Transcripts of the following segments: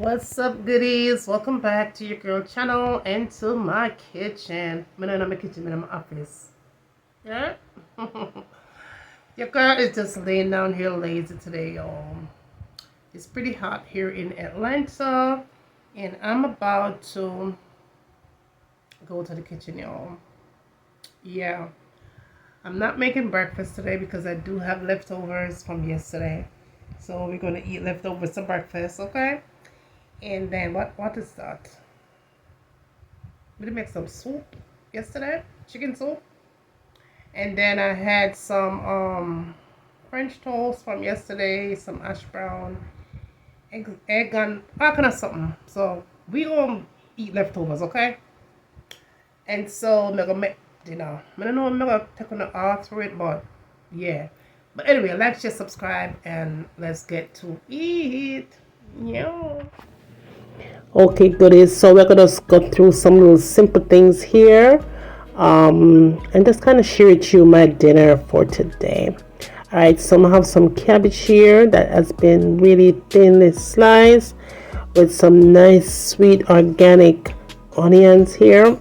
What's up, goodies? Welcome back to your girl channel and to my kitchen. I'm not in my kitchen, I'm in my office. Yeah? Your girl is just laying down here lazy today, y'all. It's pretty hot here in Atlanta, and I'm about to go to the kitchen, y'all. Yeah. I'm not making breakfast today because I do have leftovers from yesterday. So we're going to eat leftovers for breakfast, okay? And then what is that? We did make some soup yesterday, chicken soup. And then I had some French toast from yesterday, some hash brown, egg and all kind of something. So we gonna eat leftovers, okay? And so I'm gonna make dinner. I don't know I'm gonna take on all through it, but yeah. But anyway, like, share, subscribe, and let's get to eat. Yeah. Okay, goodies. So we're gonna go through some little simple things here, and just kind of share with you my dinner for today. All right, so I have some cabbage here that has been really thinly sliced with some nice sweet organic onions here.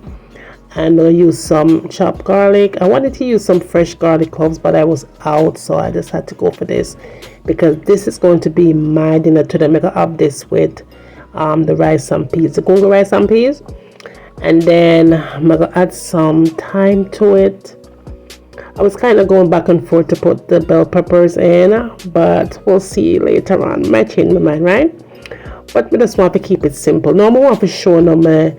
I'm gonna use some chopped garlic. I wanted to use some fresh garlic cloves, but I was out, so I just had to go for this because this is going to be my dinner today. I'm gonna have this with the rice and peas, the Gooooodies rice and peas, and then I'm gonna add some thyme to it. I was kind of going back and forth to put the bell peppers in, but we'll see later on. Might change my mind, right? But we just want to keep it simple. Now I want to show them my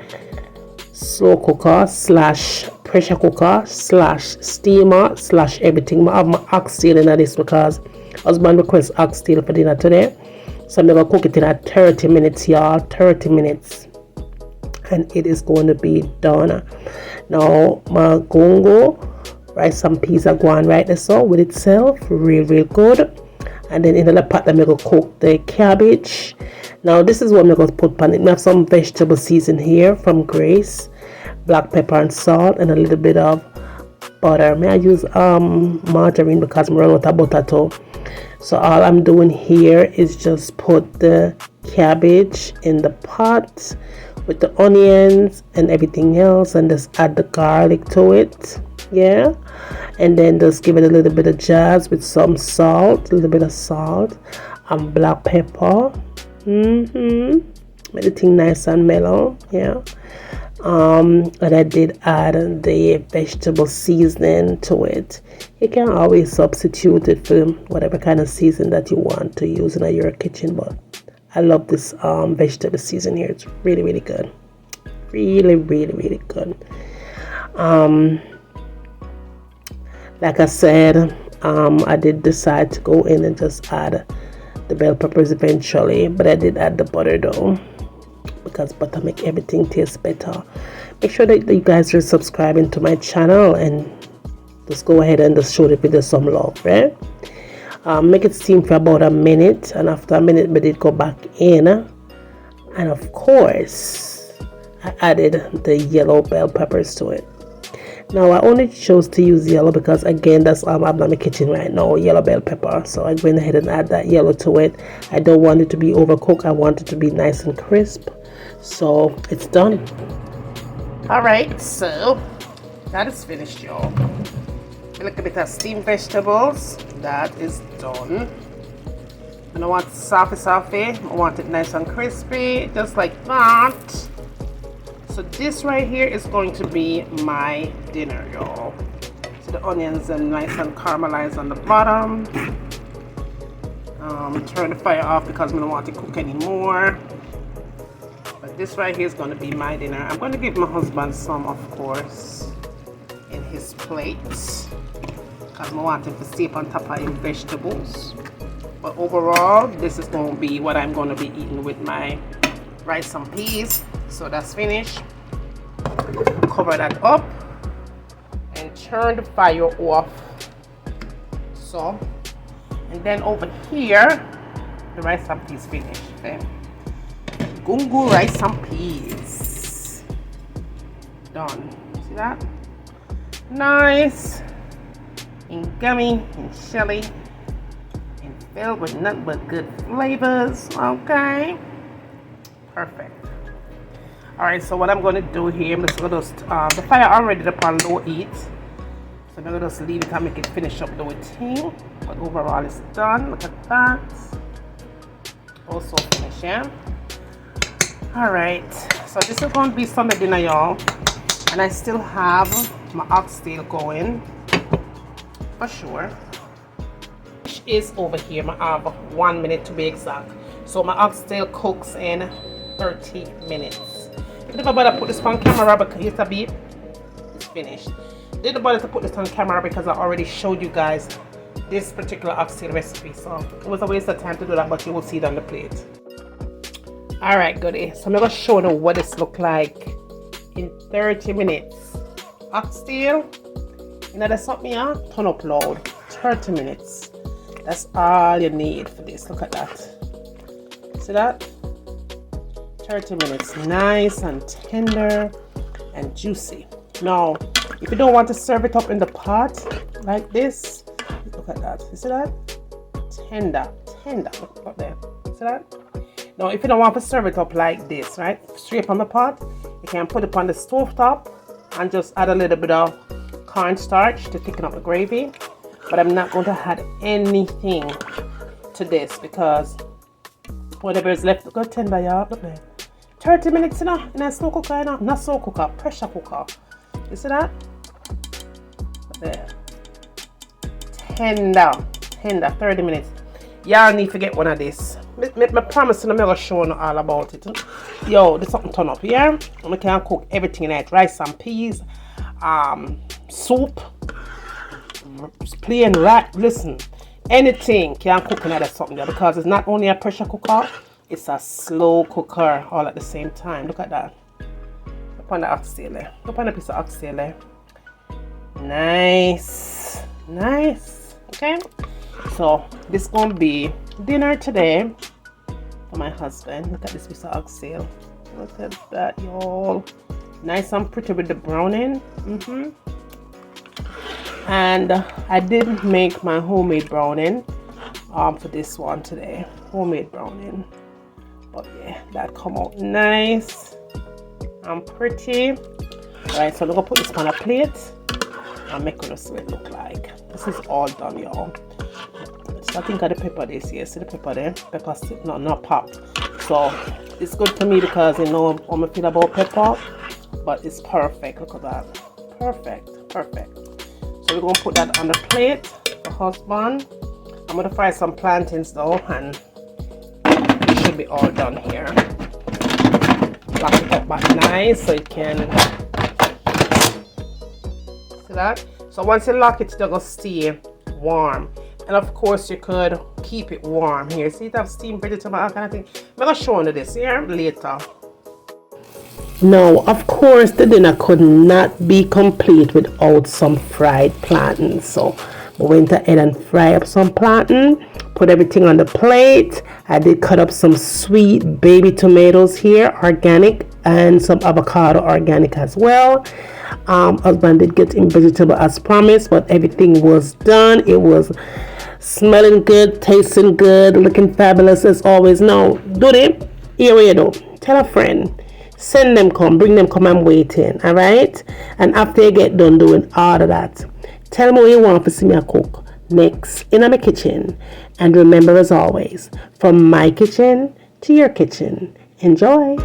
slow cooker slash pressure cooker slash steamer slash everything. I have my oxtail in this because husband requests oxtail for dinner today. So I'm going to cook it in at 30 minutes, y'all. 30 minutes. And it is going to be done. Now, my gongo, rice and peas are going right there, so with itself. Real good. And then in the pot, I'm going to cook the cabbage. Now, this is what I'm going to put on it. I have some vegetable season here from Grace. Black pepper and salt and a little bit of butter. May I use margarine because I'm running out of butter too. So all I'm doing here is just put the cabbage in the pot with the onions and everything else, and just add the garlic to it. Yeah, and then just give it a little bit of jazz with some salt, a little bit of salt and black pepper. Make the thing nice and mellow. Yeah. And I did add the vegetable seasoning to it. You can always substitute it for whatever kind of season that you want to use in your kitchen, but I love this vegetable season here. It's really good. Really good. Like I said, I did decide to go in and just add the bell peppers eventually, but I did add the butter though, because butter make everything taste better. Make sure that you guys are subscribing to my channel and just go ahead and just show the video some love, right? Make it steam for about a minute, and after a minute we did go back in, and of course I added the yellow bell peppers to it. Now I only chose to use yellow because again that's I'm in my kitchen right now, yellow bell pepper. So I went ahead and add that yellow to it. I don't want it to be overcooked. I want it to be nice and crisp. So it's done. Alright, so that is finished, y'all. A little bit of steamed vegetables. That is done. And I want it softly. I want it nice and crispy, just like that. So this right here is going to be my dinner, y'all. So the onions are nice and caramelized on the bottom. Turn the fire off because I don't want to cook anymore. But this right here is going to be my dinner. I'm going to give my husband some, of course, in his plate, because I want him to sip on top of his vegetables. But overall, this is going to be what I'm going to be eating with my rice and peas. So that's finished. Cover that up and turn the fire off. So, and then over here, the rice and peas finished. Okay? Gooooodies rice and peas. Done. See that? Nice and gummy and shelly and filled with nothing but good flavors. Okay. Perfect. Alright, so what I'm going to do here, I'm just going to the fire already up on low heat. So I'm going to just leave it and make it finish up the thing. But overall it's done. Look at that. Also finished, yeah? Alright, so this is going to be Sunday dinner, y'all. And I still have my oxtail going. For sure. Fish is over here. I have 1 minute to be exact. So my oxtail cooks in 30 minutes. If you bother to put this on camera because it's a bit, it's finished. Didn't bother to put this on camera because I already showed you guys this particular oxtail recipe. So it was a waste of time to do that, but you will see it on the plate. Alright, goodie. So I'm going to show you what this look like in 30 minutes. Oxtail, you know that's something, yeah? Turn up loud. 30 minutes. That's all you need for this. Look at that. See that? 30 minutes. Nice and tender and juicy. Now, if you don't want to serve it up in the pot like this, look at that. You see that? Tender. Look up there. See that? Now, if you don't want to serve it up like this, right? Straight from the pot, you can put it on the stove top and just add a little bit of cornstarch to thicken up the gravy. But I'm not going to add anything to this because whatever is left, look at tender, y'all. Look there. 30 minutes in a slow cooker, you know? Not slow cooker, pressure cooker. You see that? There. Tender, 30 minutes. Y'all need to get one of this. I promise I'm going to show you all about it. Yo, there's something turn up here. And we can cook everything in it. Rice and peas, soup, plain rice. Listen, anything can cook in that something there because it's not only a pressure cooker, it's a slow cooker all at the same time. Look at that. Look on the oxtail there. Look on the piece of oxtail there. Nice. Okay. So this is gonna be dinner today for my husband. Look at this piece of oxtail. Look at that, y'all. Nice and pretty with the browning. And I did make my homemade browning for this one today. Homemade browning. But yeah, that come out nice and pretty. Right, so I'm gonna put this on a plate and make it see what it look like. This is all done, y'all. So I think of the pepper this here. See the pepper there? Pepper still not popped. So it's good to me because you know how I feel about pepper. But it's perfect. Look at that. Perfect. So we're gonna put that on the plate for husband. I'm gonna fry some plantains though, and it should be all done here. Lock it up back nice so it can see that. So once you lock it, it's gonna stay warm. And of course you could keep it warm here. See it have steamed vegetable, all kind of thing. I'm gonna show you this here later. Now, of course, the dinner could not be complete without some fried plantains. So I went ahead and fry up some plantain, put everything on the plate. I did cut up some sweet baby tomatoes here, organic, and some avocado organic as well. Husband did get in vegetable as promised, but everything was done. It was smelling good, tasting good, looking fabulous as always. Now, do it. Here we go. Tell a friend. Send them come, bring them come, I'm waiting, all right? And after you get done doing all of that, tell me what you want to see me cook next in my kitchen. And remember, as always, from my kitchen to your kitchen, enjoy.